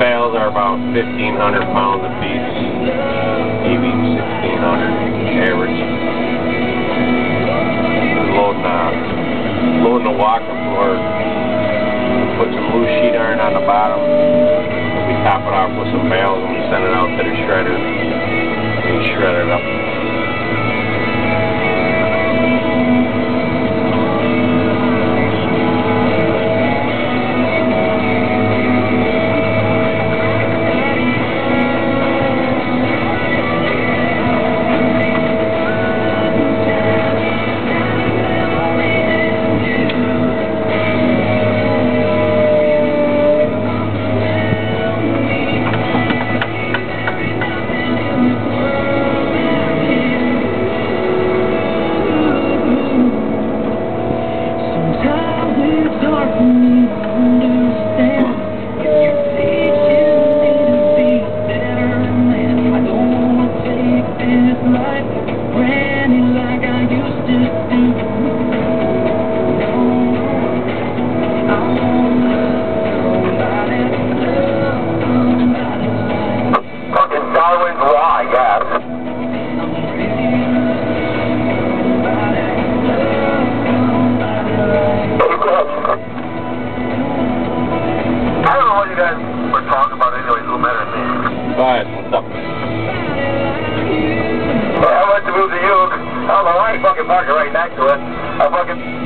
bales are about 1,500 pounds a piece, maybe 1,600 average. Loading the walker floor. Put some loose sheet iron on the bottom. We top it off with some bales and we send it out to the shredder and shred it up. Alright, what's up? Well, I went to move the Uke. I don't know why I fucking parked right next to it. I fucking...